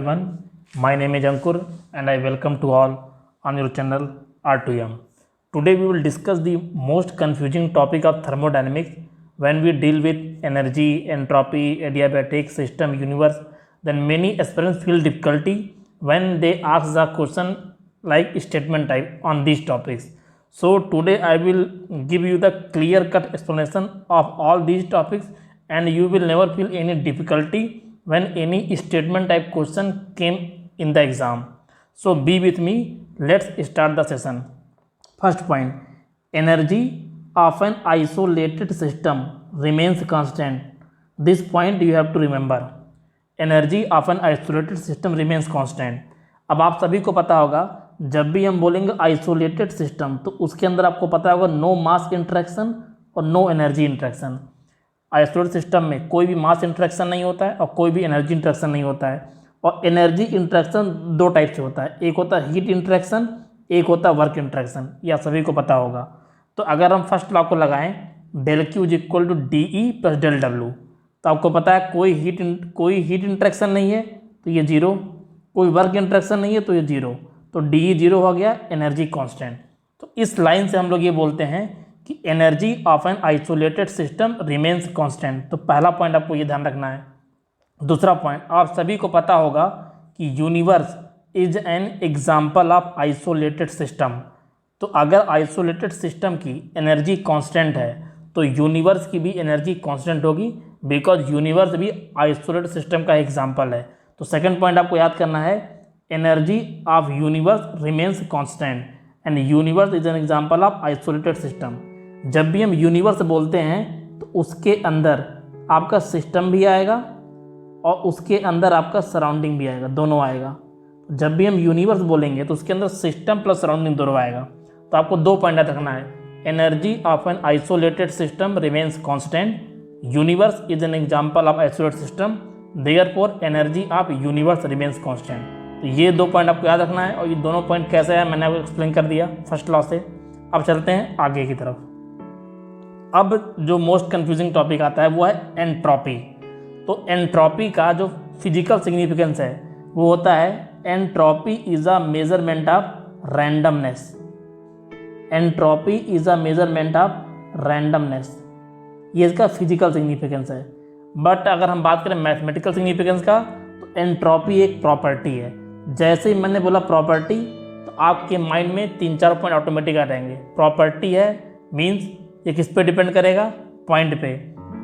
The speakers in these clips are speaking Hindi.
Everyone, my name is Ankur and I welcome to all on your channel R2M. Today we will discuss the most confusing topic of thermodynamics when we deal with energy, entropy, adiabatic system, universe. Then many aspirants feel difficulty when they ask the question like statement type on these topics. So today I will give you the clear cut explanation of all these topics and you will never feel any difficulty when any statement type question came in the exam. So be with me, let's start the session. First point, energy of an isolated system remains constant. This point you have to remember. Energy of an isolated system remains constant. अब आप सभी को पता होगा जब भी हम बोलेंगे आइसोलेटेड सिस्टम तो उसके अंदर आपको पता होगा नो मास इंटरेक्शन और no energy interaction. Isolated system में कोई भी मास इंटरेक्शन नहीं होता है और कोई भी एनर्जी इंटरेक्शन नहीं होता है. और एनर्जी इंटरेक्शन दो टाइप से होता है, एक होता है हीट इंटरेक्शन, एक होता है वर्क इंटरेक्शन. यह सभी को पता होगा. तो अगर हम फर्स्ट लॉ को लगाएं del Q is equal to D E plus del W, तो आपको पता है कोई हीट इंटरेक्शन नहीं है तो ये जीरो, कोई वर्क इंटरेक्शन नहीं है तो ये जीरो, तो डी ई जीरो हो गया, एनर्जी कांस्टेंट. तो इस लाइन से हम लोग ये बोलते हैं कि energy of an isolated system remains constant. तो पहला पॉइंट आपको ये ध्यान रखना है. दूसरा पॉइंट, आप सभी को पता होगा कि universe is an example of isolated system. तो अगर आइसोलेटेड सिस्टम की एनर्जी कांस्टेंट है तो यूनिवर्स की भी एनर्जी कांस्टेंट होगी, बिकॉज यूनिवर्स भी आइसोलेटेड सिस्टम का एग्जाम्पल है. तो सेकंड पॉइंट आपको याद करना है, energy of universe remains constant and universe is an example of isolated system. जब भी हम यूनिवर्स बोलते हैं तो उसके अंदर आपका सिस्टम भी आएगा और उसके अंदर आपका सराउंडिंग भी आएगा, दोनों आएगा. जब भी हम यूनिवर्स बोलेंगे तो उसके अंदर सिस्टम प्लस सराउंडिंग दोनों आएगा. तो आपको दो पॉइंट याद रखना है, energy of an isolated system remains constant, universe is an example of isolated system, therefore energy of universe remains constant. तो ये दो पॉइंट आपको याद रखना है. और ये दोनों पॉइंट कैसे है मैंने आपको एक्सप्लेन कर दिया फर्स्ट लॉ से. अब चलते हैं आगे की तरफ. अब जो मोस्ट कंफ्यूजिंग टॉपिक आता है वो है एंट्रोपी. तो एंट्रोपी का जो फिजिकल सिग्निफिकेंस है वो होता है entropy is a measurement of randomness. Entropy is a measurement of randomness, ये इसका फिजिकल सिग्निफिकेंस है. बट अगर हम बात करें मैथमेटिकल सिग्निफिकेंस का तो एंट्रोपी एक प्रॉपर्टी है. जैसे ही मैंने बोला प्रॉपर्टी तो आपके माइंड में 3-4 पॉइंट ऑटोमेटिक आ जाएंगे. प्रॉपर्टी है मीन्स ये किस पे डिपेंड करेगा, पॉइंट पे,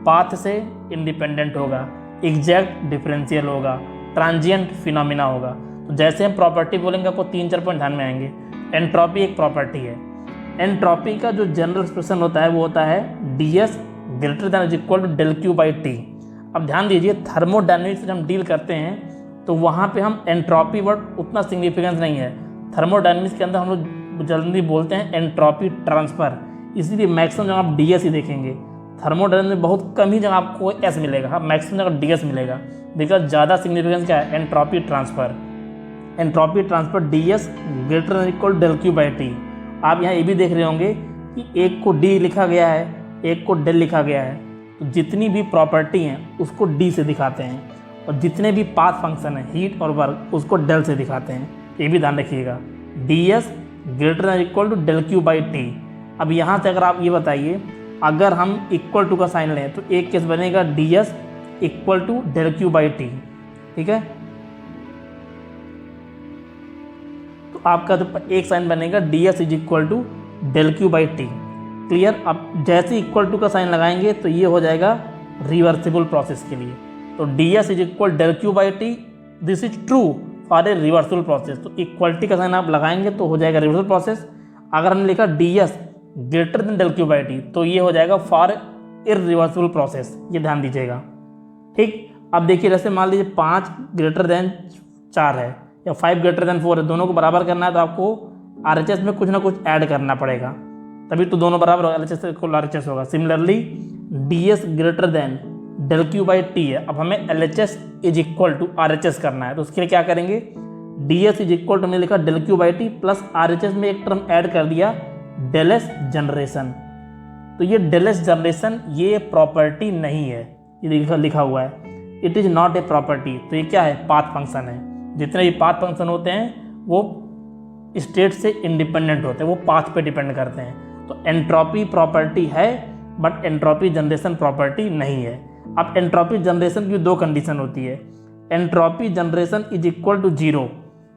पाथ से इंडिपेंडेंट होगा, एग्जैक्ट डिफरेंशियल होगा, ट्रांजिएंट फिनोमिना होगा. तो जैसे हम प्रॉपर्टी बोलेंगे आपको 3-4 पॉइंट ध्यान में आएंगे. एंट्रोपी एक प्रॉपर्टी है. एंट्रोपी का जो जनरल एक्सप्रेशन होता है वो होता है D S greater than is equal to del Q by T. अब ध्यान दीजिए थर्मोडायनेमिक्स से हम डील करते हैं तो वहाँ पे हम एंट्रोपी वर्ड उतना सिग्निफिकेंस नहीं है. थर्मोडायनेमिक्स के अंदर हम लोग जल्दी बोलते हैं एंट्रोपी ट्रांसफ़र, इसीलिए मैक्सिमम जगह आप डी एस ही देखेंगे. थर्मोडायनेमिक्स में बहुत कम ही जगह आपको एस मिलेगा, हाँ मैक्सिमम जगह डी एस मिलेगा, बिकॉज ज़्यादा सिग्निफिकेंस क्या है, entropy transfer. Entropy transfer D S greater than equal del Q by T. आप यहाँ ये भी देख रहे होंगे कि एक को डी लिखा गया है, एक को डेल लिखा गया है. तो जितनी भी प्रॉपर्टी हैं उसको डी से दिखाते हैं और जितने भी पाथ फंक्शन हैं हीट और वर्क उसको डेल से दिखाते हैं. ये भी ध्यान रखिएगा, D S greater than equal to del Q by T. अब यहाँ से अगर आप ये बताइए अगर हम इक्वल टू का साइन लें तो एक केस बनेगा D S equal to del Q by T. ठीक है, तो आपका जो एक साइन बनेगा D S is equal to del Q by T. Clear. अब जैसे इक्वल टू का साइन लगाएंगे तो ये हो जाएगा रिवर्सिबल प्रोसेस के लिए. तो D S is equal del Q by T, this is true for a reversible process. तो इक्वलिटी का साइन आप लगाएंगे तो हो जाएगा रिवर्सिबल प्रोसेस. अगर हमने लिखा D S greater than del Q by T तो ये हो जाएगा फॉर इररिवर्सिबल प्रोसेस. ये ध्यान दीजिएगा. ठीक. अब देखिए जैसे मान लीजिए 5 ग्रेटर देन 4 है या 5 ग्रेटर देन 4 है, दोनों को बराबर करना है तो आपको RHS में कुछ ना कुछ ऐड करना पड़ेगा, तभी तो दोनों बराबर होगा, LHS इक्वल RHS होगा. Similarly D S greater than del Q by T है. अब हमें LHS is equal to RHS करना है तो उसके लिए क्या करेंगे, D S is equal to हमने लिखा del Q by T plus RHS में एक टर्म ऐड कर दिया डेल एस जनरेशन. तो ये डेल एस जनरेशन ये प्रॉपर्टी नहीं है, ये लिखा हुआ है it is not a property. तो ये क्या है, पाथ फंक्शन है. जितने भी पाथ फंक्शन होते हैं वो स्टेट से इंडिपेंडेंट होते हैं, वो पाथ पे डिपेंड करते हैं। तो एंट्रोपी प्रॉपर्टी है बट एंट्रोपी जनरेशन प्रॉपर्टी नहीं है। अब एंट्रोपी जनरेशन की दो कंडीशन होती है। Entropy generation is equal to zero,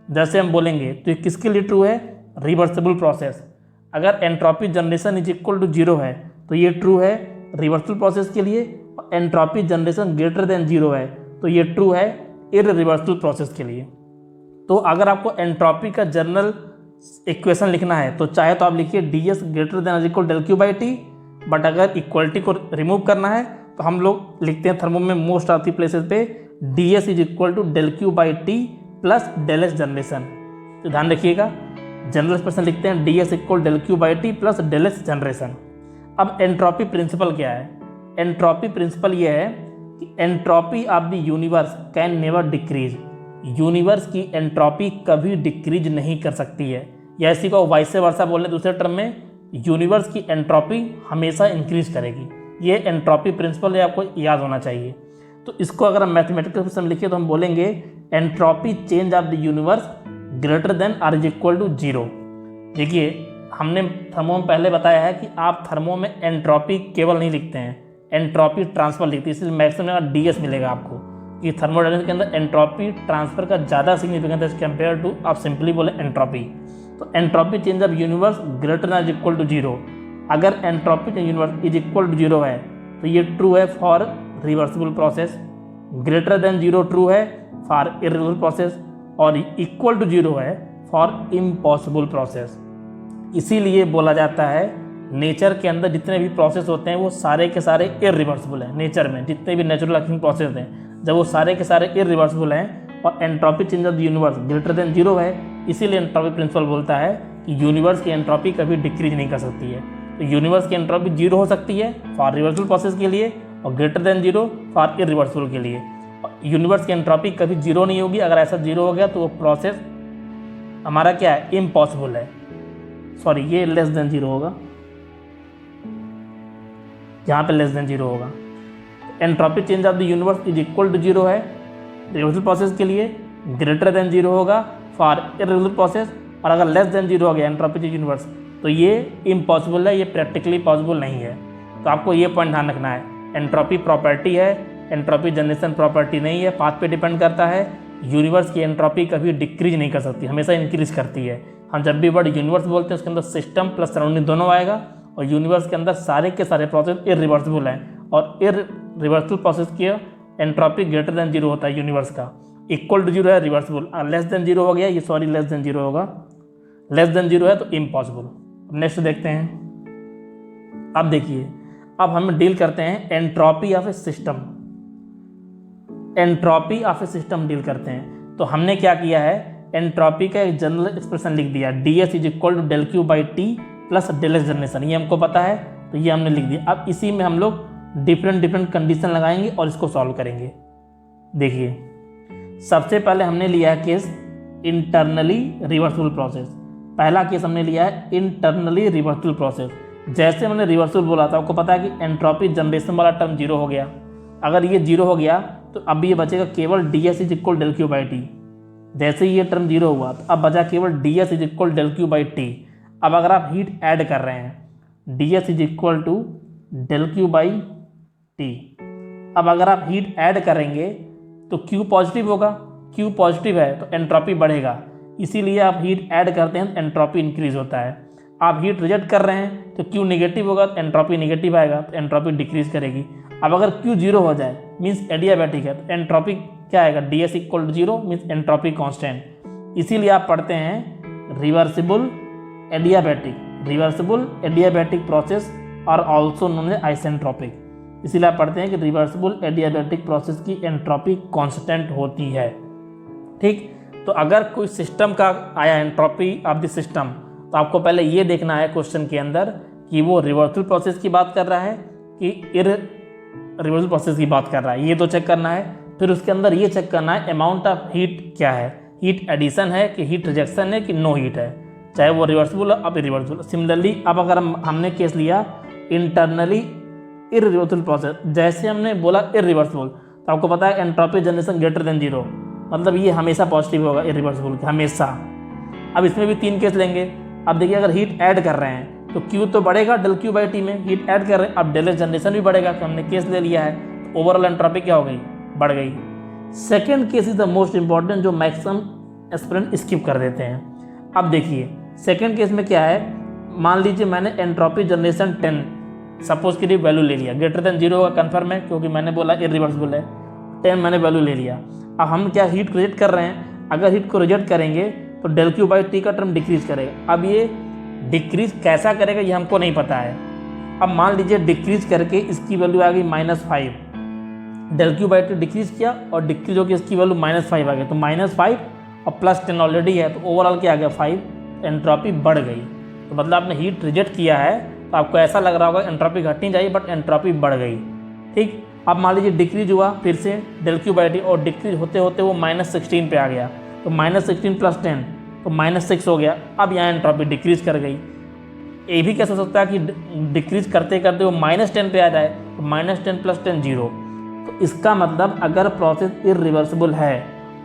जैसे हम बोलेंगे तो ये किसके लिए ट्रू है, रिवर्सिबल प्रोसेस। अगर entropy generation is equal to zero है तो ये ट्रू है रिवर्सिबल प्रोसेस के लिए, और entropy generation greater than zero है तो ये ट्रू है इररिवर्सिबल प्रोसेस के लिए। तो अगर आपको एंट्रोपी का जनरल इक्वेशन लिखना है तो चाहे तो आप लिखिए D S greater than equal del Q by T, but अगर इक्वलिटी को रिमूव करना है तो हम लोग लिखते हैं थर्मो में मोस्ट ऑफ द प्लेसेस पे D S is equal to del Q by T plus del S generation. तो ध्यान रखिएगा, जनरल एक्सप्रेशन लिखते हैं D S equal del Q by T plus del S generation. अब एंट्रोपी प्रिंसिपल क्या है? एंट्रोपी प्रिंसिपल ये है कि entropy of the universe can never decrease. Universe की एंट्रोपी कभी डिक्रीज नहीं कर सकती है, या इसी को वाइस वर्सा बोलने दूसरे टर्म में यूनिवर्स की एंट्रोपी हमेशा इंक्रीज करेगी। ये एंट्रोपी प्रिंसिपल है, आपको याद होना चाहिए। तो इसको अगर हम मैथमेटिकल सिस्टम लिखिए तो हम बोलेंगे entropy change of the universe greater than or is equal to zero. देखिए हमने थर्मो में पहले बताया है कि आप थर्मो में एंट्रोपी केवल नहीं लिखते हैं, एंट्रोपी ट्रांसफर लिखते हैं, इसलिए मैक्सिमम डी एस मिलेगा आपको कि थर्मोडायनामिक्स के अंदर एंट्रोपी ट्रांसफर का ज़्यादा सिग्निफिकेंस है कंपेयर टू आप सिंपली बोले एंट्रोपी। तो entropy change of universe greater than is equal to zero. अगर entropy change universe is equal to zero है तो ये ट्रू है for reversible process, greater than zero true है फॉर इररिवर्सिबल प्रोसेस, और इक्वल टू जीरो है फॉर इम्पॉसिबल प्रोसेस। इसीलिए बोला जाता है नेचर के अंदर जितने भी प्रोसेस होते हैं वो सारे के सारे इररिवर्सिबल हैं। नेचर में जितने भी नेचुरल अक्सिंग प्रोसेस हैं जब वो सारे के सारे इररिवर्सिबल हैं और entropy change of the universe greater than zero है, इसीलिए एंट्रोपी प्रिंसिपल बोलता है कि यूनिवर्स की एंट्रोपी कभी डिक्रीज नहीं कर सकती है। तो यूनिवर्स की एंट्रोपी जीरो हो सकती है फॉर रिवर्सिबल प्रोसेस के लिए और greater than zero for irreversible के लिए। यूनिवर्स की एंट्रोपी कभी जीरो नहीं होगी, अगर ऐसा जीरो हो गया तो वो प्रोसेस हमारा क्या है, इम्पॉसिबल है। सॉरी, ये लेस देन जीरो होगा, यहाँ पे लेस देन जीरो होगा। Entropy change of the universe is equal to zero है रिवर्सिबल प्रोसेस के लिए, ग्रेटर देन जीरो होगा फॉर इररिवर्सिबल प्रोसेस, और अगर लेस देन जीरो हो गया एंट्रोपी चेंज यूनिवर्स तो ये इम्पॉसिबल है, ये प्रैक्टिकली पॉसिबल नहीं है। तो आपको ये पॉइंट ध्यान रखना है, एंट्रोपी प्रॉपर्टी है, एंट्रोपी जनरेशन प्रॉपर्टी नहीं है, पाथ पे डिपेंड करता है। यूनिवर्स की एंट्रोपी कभी डिक्रीज नहीं कर सकती, हमेशा इंक्रीज करती है। हम जब भी वर्ड यूनिवर्स बोलते हैं उसके अंदर सिस्टम प्लस सराउंडिंग दोनों आएगा, और यूनिवर्स के अंदर सारे के सारे प्रोसेस इररिवर्सिबल हैं, और इररिवर्सिबल प्रोसेस की एंट्रोपी ग्रेटर देन जीरो होता है यूनिवर्स का, इक्वल टू जीरो है रिवर्सिबल, लेस देन जीरो हो गया ये, सॉरी लेस देन जीरो होगा, लेस देन जीरो है तो इम्पॉसिबल। नेक्स्ट देखते हैं। अब देखिए, अब हम डील करते हैं entropy of A system. Entropy of A system deal करते हैं। तो हमने क्या किया है, एंट्रोपी का एक जनरल एक्सप्रेशन लिख दिया, D S is equal to del Q by T plus del S generation, ये हमको पता है तो ये हमने लिख दिया। अब इसी में हम लोग डिफरेंट कंडीशन लगाएंगे और इसको सॉल्व करेंगे। देखिए, सबसे पहले हमने लिया है केस इंटरनली रिवर्सिबल प्रोसेस। पहला केस हमने लिया है इंटरनली रिवर्सिबल प्रोसेस। जैसे हमने रिवर्सिबल बोला था, आपको पता है कि एंट्रोपी जनरेशन वाला टर्म जीरो हो गया। अगर ये जीरो हो गया तो अब ये बचेगा केवल D S is equal del Q by T. जैसे ही ये टर्म जीरो हुआ तो अब बचा केवल D S is equal del Q by T. अब अगर आप हीट ऐड कर रहे हैं, D S is equal to del Q by T. अब अगर आप हीट ऐड करेंगे तो क्यू पॉजिटिव होगा, क्यू पॉजिटिव है तो एंट्रोपी बढ़ेगा, इसीलिए आप हीट ऐड करते हैं तो एंट्रोपी इंक्रीज होता है। आप हीट रिजेक्ट कर रहे हैं तो क्यू नेगेटिव होगा तो एंट्रोपी नेगेटिव आएगा, तो एंट्रोपी डिक्रीज करेगी। अब अगर क्यू जीरो हो जाए मीन्स एडियाबैटिक है तो एंट्रोपी क्या आएगा, D S equal to zero means entropy constant. इसीलिए आप पढ़ते हैं रिवर्सिबल एडियाबैटिक प्रोसेस और ऑल्सो नोन एज आइसेंट्रोपिक। इसीलिए आप पढ़ते हैं कि रिवर्सिबल एडियाबैटिक प्रोसेस की एंट्रोपी कांस्टेंट होती है। ठीक, तो अगर कोई सिस्टम का आया एंट्रोपी ऑफ द सिस्टम, तो आपको पहले ये देखना है क्वेश्चन के अंदर कि वो रिवर्सिबल प्रोसेस की बात कर रहा है कि इररिवर्सिबल प्रोसेस की बात कर रहा है, ये तो चेक करना है। फिर उसके अंदर ये चेक करना है अमाउंट ऑफ हीट क्या है, हीट एडिशन है कि हीट रिजेक्शन है कि नो हीट है, चाहे वो रिवर्सिबल अब इरिवर्सिबल। सिमिलरली अब अगर हमने केस लिया इंटरनली इररिवर्सिबल प्रोसेस, जैसे हमने बोला इररिवर्सिबल तो आपको पता है entropy generation greater than zero, मतलब ये हमेशा पॉजिटिव होगा इरिवर्सिबल हमेशा। अब इसमें भी 3 केस लेंगे। अब देखिए अगर हीट ऐड कर रहे हैं तो Q तो बढ़ेगा डेल Q बाई टी में, हीट ऐड कर रहे हैं, अब डेल एस जनरेशन भी बढ़ेगा, तो हमने केस ले लिया है, तो ओवरऑल एंट्रोपी क्या हो गई, बढ़ गई। Second case is the most important, जो मैक्सिमम एस्पिरेंट स्किप कर देते हैं। अब देखिए सेकेंड केस में क्या है, मान लीजिए मैंने एंट्रोपी जनरेशन 10 सपोज के लिए वैल्यू ले लिया, ग्रेटर देन 0 का कन्फर्म है क्योंकि मैंने बोला इरिवर्सिबल है, 10 मैंने वैल्यू ले लिया। अब हम क्या हीट को रिजेक्ट कर रहे हैं, अगर हीट को रिजेक्ट करेंगे तो डेल Q बाई टी का टर्म डिक्रीज करेगा। अब ये डिक्रीज कैसा करेगा ये हमको नहीं पता है। अब मान लीजिए डिक्रीज करके इसकी वैल्यू आ गई -5, del Q by T decrease किया और डिक्रीज होकर इसकी वैल्यू -5 आ गई, तो -5 और +10 ऑलरेडी है, तो ओवरऑल क्या आ गया 5, एंट्रोपी बढ़ गई। तो मतलब आपने हीट रिजेक्ट किया है तो आपको ऐसा लग रहा होगा एंट्रोपी घटनी चाहिए बट एंट्रोपी बढ़ गई। ठीक, अब मान लीजिए डिक्रीज हुआ फिर से डेल Q बाई टी और डिक्रीज होते होते वो -16 पे आ गया, तो -16 + 10 तो -6 हो गया। अब यहाँ एंट्रोपी डिक्रीज कर गई। ये भी कैसे हो सकता है कि डिक्रीज करते करते वो -10 पे आ जाए, तो -10 + 10 0। तो इसका मतलब अगर प्रोसेस इरिवर्सिबल है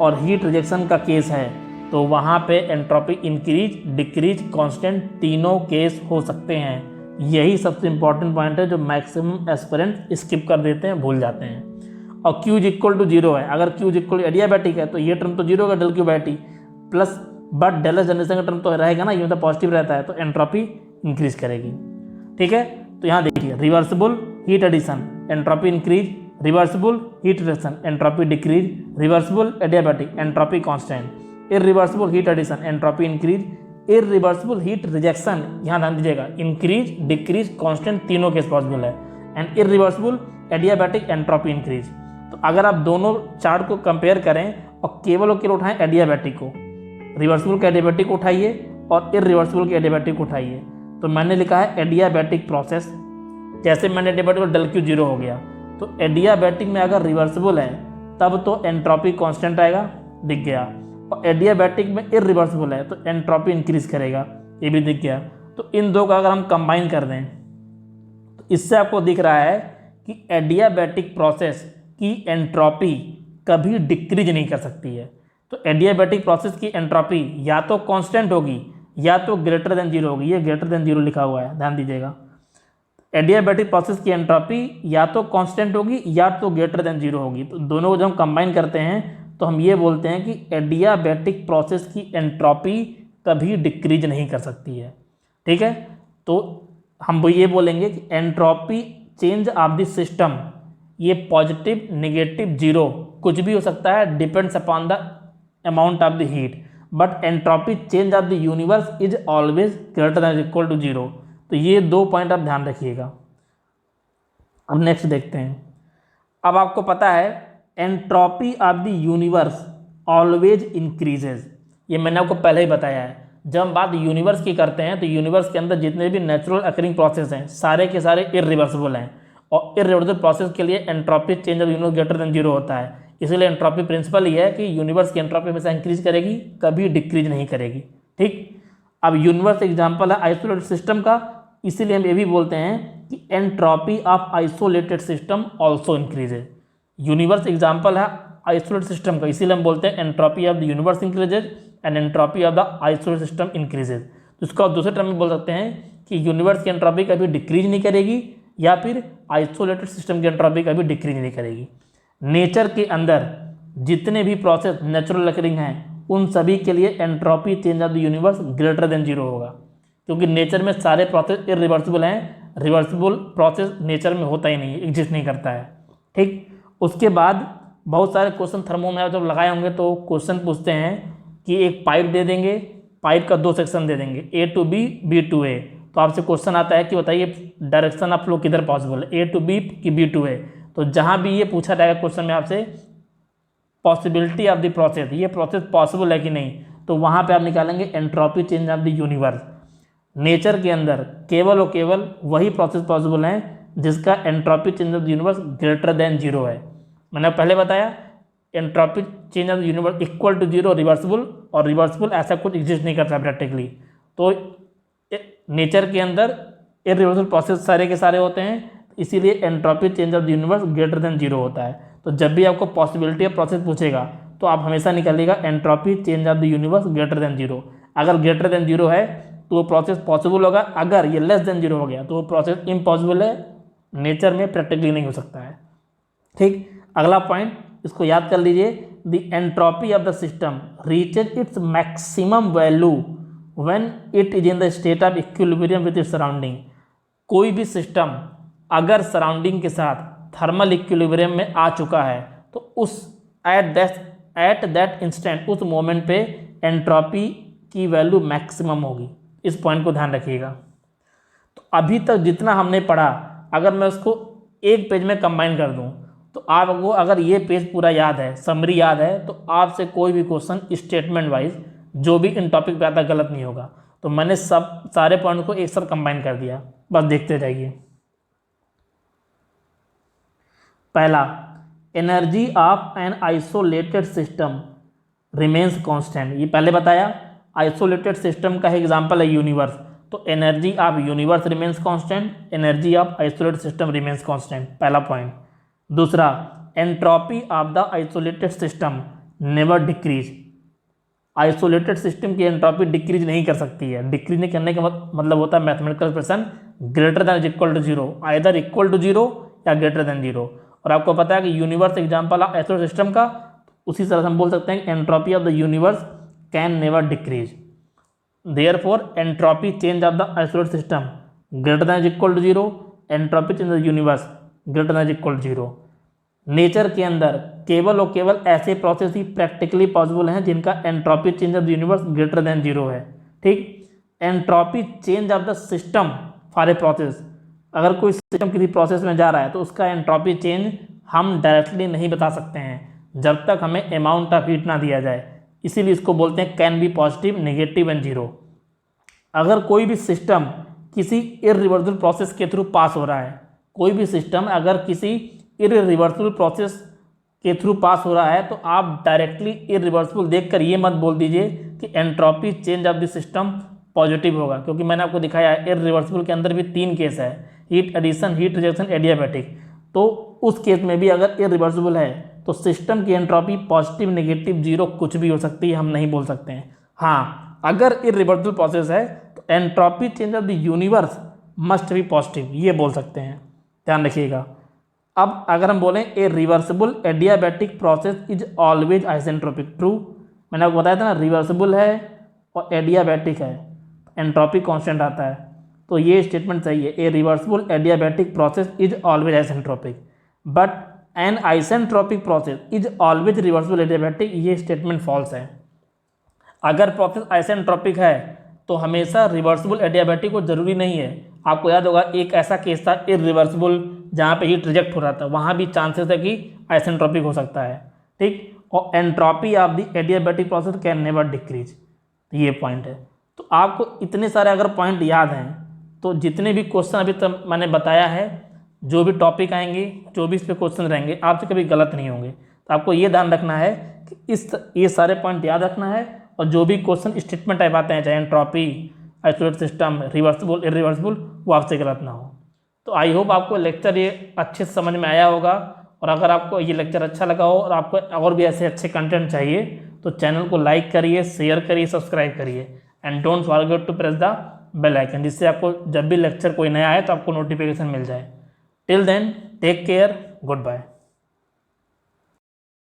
और हीट रिजेक्शन का केस है तो वहाँ पे एंट्रोपी इंक्रीज डिक्रीज कांस्टेंट तीनों केस हो सकते हैं। यही सबसे इंपॉर्टेंट पॉइंट है जो मैक्सिमम एस्पिरेंट स्किप कर देते हैं, भूल जाते हैं। और Q = 0 है, अगर Q = एडियाबैटिक है तो ये टर्म तो 0 होगा del Q by T plus, but del S generation का टर्म तो रहेगा ना, ये मतलब पॉजिटिव रहता है, तो एंट्रोपी इंक्रीज करेगी। ठीक है, तो यहाँ देखिए reversible heat addition entropy increase, reversible heat reduction entropy decrease, reversible adiabatic entropy constant, irreversible heat addition entropy increase, irreversible heat rejection यहाँ ध्यान दीजिएगा इंक्रीज डिक्रीज कांस्टेंट तीनों केस पॉसिबल है, and irreversible adiabatic entropy increase. तो अगर आप दोनों चार्ट को कंपेयर करें और केवल उठाएं एडियाबैटिक को, रिवर्सिबल के एडियाबैटिक उठाइए और इरिवर्सिबल के एडियाबैटिक उठाइए, तो मैंने लिखा है एडियाबैटिक प्रोसेस। जैसे मैंने एडियाबैटिक को डेल Q 0 हो गया, तो एडियाबैटिक में अगर रिवर्सिबल है तब तो एंट्रोपी कांस्टेंट आएगा, दिख गया, और एडियाबैटिक में इरिवर्सिबल है तो एंट्रोपी इंक्रीज करेगा, ये भी दिख गया। तो इन दो का अगर हम कंबाइन कर दें तो इससे आपको दिख रहा है कि एडियाबैटिक प्रोसेस की एंट्रोपी कभी डिक्रीज नहीं कर सकती है। तो एडियाबैटिक प्रोसेस की एंट्रोपी या तो कांस्टेंट होगी या तो ग्रेटर देन 0 होगी, ये ग्रेटर देन 0 लिखा हुआ है, ध्यान दीजिएगा। एडियाबैटिक प्रोसेस की एंट्रोपी या तो कांस्टेंट होगी या तो ग्रेटर देन 0 होगी। तो दोनों को जब हम कंबाइन करते हैं तो हम ये बोलते हैं कि एडियाबैटिक प्रोसेस की एंट्रोपी कभी डिक्रीज नहीं कर सकती है। ठीक है, तो हम ये बोलेंगे कि entropy change of the system, ये पॉजिटिव नेगेटिव 0 कुछ भी हो सकता है, depends upon the amount of the heat, but entropy change of the universe is always greater than equal to 0। तो ये 2 पॉइंट आप ध्यान रखिएगा। अब नेक्स्ट देखते हैं। अब आपको पता है entropy of the universe always increases, ये मैंने आपको पहले ही बताया है। जब हम बात यूनिवर्स की करते हैं तो यूनिवर्स के अंदर जितने भी नेचुरल अकरिंग प्रोसेस हैं सारे के सारे इरिवर्सिबल हैं, और इरिवर्सिबल प्रोसेस के लिए entropy change of universe greater than 0 होता है। इसलिए एंट्रोपी प्रिंसिपल ये है कि यूनिवर्स की एंट्रोपी हमेशा इंक्रीज करेगी, कभी डिक्रीज नहीं करेगी। ठीक, अब यूनिवर्स एग्जांपल है आइसोलेटेड सिस्टम का, इसीलिए हम ये भी बोलते हैं कि entropy of isolated system also increases. Universe example है आइसोलेटेड सिस्टम का, इसीलिए हम बोलते हैं entropy of the universe increases and entropy of the isolated system increases. तो इसको दूसरे टर्म में बोल सकते हैं कि यूनिवर्स की एंट्रोपी कभी डिक्रीज नहीं करेगी या फिर आइसोलेटेड सिस्टम की एंट्रोपी कभी डिक्रीज नहीं करेगी। नेचर के अंदर जितने भी प्रोसेस नेचुरल अकरिंग हैं उन सभी के लिए entropy change of the universe greater than 0 होगा, क्योंकि नेचर में सारे प्रोसेस इरिवर्सिबल हैं। रिवर्सिबल प्रोसेस नेचर में होता ही नहीं, एग्जिस्ट नहीं करता है। ठीक, उसके बाद बहुत सारे क्वेश्चन थर्मो में जब लगाए होंगे तो क्वेश्चन पूछते हैं कि एक पाइप दे देंगे, पाइप का 2 सेक्शन दे देंगे, A to B, B to A। तो आपसे क्वेश्चन आता है कि बताइए डायरेक्शन ऑफ फ्लो किधर पॉसिबल है, A to B कि B to A। तो जहाँ भी ये पूछा जाएगा क्वेश्चन में आपसे पॉसिबिलिटी ऑफ द प्रोसेस, ये प्रोसेस पॉसिबल है कि नहीं, तो वहाँ पे आप निकालेंगे entropy change of the universe. Nature के अंदर केवल और केवल वही प्रोसेस पॉसिबल हैं जिसका entropy change of the universe greater than 0 है। मैंने पहले बताया entropy change of the universe equal to 0 reversible, और रिवर्सिबल ऐसा कुछ एग्जिस्ट नहीं करता प्रैक्टिकली। तो नेचर के अंदर इरिवर्सिबल प्रोसेस सारे के सारे होते हैं, इसीलिए entropy change of the universe greater than 0 होता है। तो जब भी आपको पॉसिबिलिटी ऑफ प्रोसेस पूछेगा तो आप हमेशा निकालिएगा entropy change of the universe greater than zero. अगर ग्रेटर देन जीरो है तो वो प्रोसेस पॉसिबल होगा, अगर ये लेस देन जीरो हो गया तो वो प्रोसेस इम्पॉसिबल है, नेचर में प्रैक्टिकली नहीं हो सकता है। ठीक, अगला पॉइंट इसको याद कर लीजिए, the entropy of the system reaches its maximum value when it is in the state of equilibrium with its surrounding. कोई भी सिस्टम अगर सराउंडिंग के साथ थर्मल इक्विलिब्रियम में आ चुका है तो उस एट दैट इंस्टेंट, उस मोमेंट पे एंट्रोपी की वैल्यू मैक्सिमम होगी। इस पॉइंट को ध्यान रखिएगा। तो अभी तक जितना हमने पढ़ा, अगर मैं उसको एक पेज में कंबाइन कर दूं तो आपको अगर ये पेज पूरा याद है, समरी याद है, तो आपसे कोई भी क्वेश्चन स्टेटमेंट वाइज जो भी इन टॉपिक पे आता गलत नहीं होगा। तो मैंने सारे पॉइंट को एक साथ कंबाइन कर दिया, बस देखते जाइए। पहला, energy of an isolated system remains constant. ये पहले बताया, आइसोलेटेड सिस्टम का एग्जांपल है यूनिवर्स, तो energy of universe remains constant, energy of isolated system remains constant, पहला पॉइंट। दूसरा, entropy of the isolated system never decrease. Isolated system की एंट्रोपी डिक्रीज नहीं कर सकती है। डिक्रीज नहीं करने का मतलब होता है mathematical expression greater than equal to zero, either equal to zero या ग्रेटर देन जीरो। और आपको पता है कि universe example of isolated system का, उसी तरह से हम बोल सकते हैं कि entropy of the universe can never decrease. Therefore entropy change of the isolated system greater than equal to zero, entropy change of the universe greater than equal to zero. Nature के अंदर केवल और केवल ऐसे प्रोसेस ही प्रैक्टिकली पॉसिबल हैं जिनका entropy change of the universe greater than zero है। ठीक, entropy change of the system for a process, अगर कोई सिस्टम किसी प्रोसेस में जा रहा है तो उसका एंट्रोपी चेंज हम डायरेक्टली नहीं बता सकते हैं जब तक हमें अमाउंट ऑफ हीट ना दिया जाए, इसीलिए इसको बोलते हैं can be positive, negative and zero. अगर कोई भी सिस्टम किसी इरिवर्सिबल प्रोसेस के थ्रू पास हो रहा है, कोई भी सिस्टम अगर किसी इरिवर्सिबल प्रोसेस के थ्रू पास हो रहा है तो आप डायरेक्टली इरिवर्सिबल देखकर ये मत बोल दीजिए कि entropy change of the system positive होगा, क्योंकि मैंने आपको दिखाया है इरिवर्सिबल के अंदर भी 3 केस है, heat addition, heat rejection, adiabatic. तो उस केस में भी अगर इरिवर्सिबल है तो सिस्टम की एंट्रोपी पॉजिटिव, नेगेटिव, जीरो कुछ भी हो सकती है, हम नहीं बोल सकते हैं। हाँ, अगर इरिवर्सिबल प्रोसेस है तो entropy change of the universe must be positive, ये बोल सकते हैं, ध्यान रखिएगा। अब अगर हम बोलें ए reversible adiabatic process is always isentropic, true. मैंने आपको बताया था ना, रिवर्सिबल है और एडियाबैटिक है, एंट्रोपी कांस्टेंट आता है, तो ये स्टेटमेंट सही है। A reversible adiabatic process is always isentropic, but an isentropic process is always reversible adiabatic, ये स्टेटमेंट फॉल्स है। अगर प्रोसेस आइसेंट्रोपिक है तो हमेशा रिवर्सिबल एडियाबैटिक को जरूरी नहीं है। आपको याद होगा एक ऐसा केस था इरिवर्सिबल जहाँ पे हीट रिजेक्ट हो रहा था, वहाँ भी चांसेस है कि आइसेंट्रोपिक हो सकता है। ठीक, और entropy of the adiabatic process can never decrease, ये पॉइंट है। तो आपको इतने सारे अगर पॉइंट याद हैं तो जितने भी क्वेश्चन अभी तक मैंने बताया है, जो भी टॉपिक आएंगे, जो भी इस पे क्वेश्चन रहेंगे, आपसे कभी गलत नहीं होंगे। तो आपको ये ध्यान रखना है कि ये सारे पॉइंट याद रखना है, और जो भी क्वेश्चन स्टेटमेंट टाइप आते हैं, चाहे entropy, isolated system, reversible, irreversible, वो आपसे गलत ना हो। तो आई होप आपको लेक्चर ये अच्छे से समझ में आया होगा, और अगर आपको ये लेक्चर अच्छा लगा हो और आपको और भी ऐसे अच्छे कंटेंट चाहिए तो चैनल को लाइक करिए, शेयर करिए, सब्सक्राइब करिए, and don't forget to press the bell icon, जिससे आपको जब भी लेक्चर कोई नया आए तो आपको नोटिफिकेशन मिल जाए। Till then take care, good bye.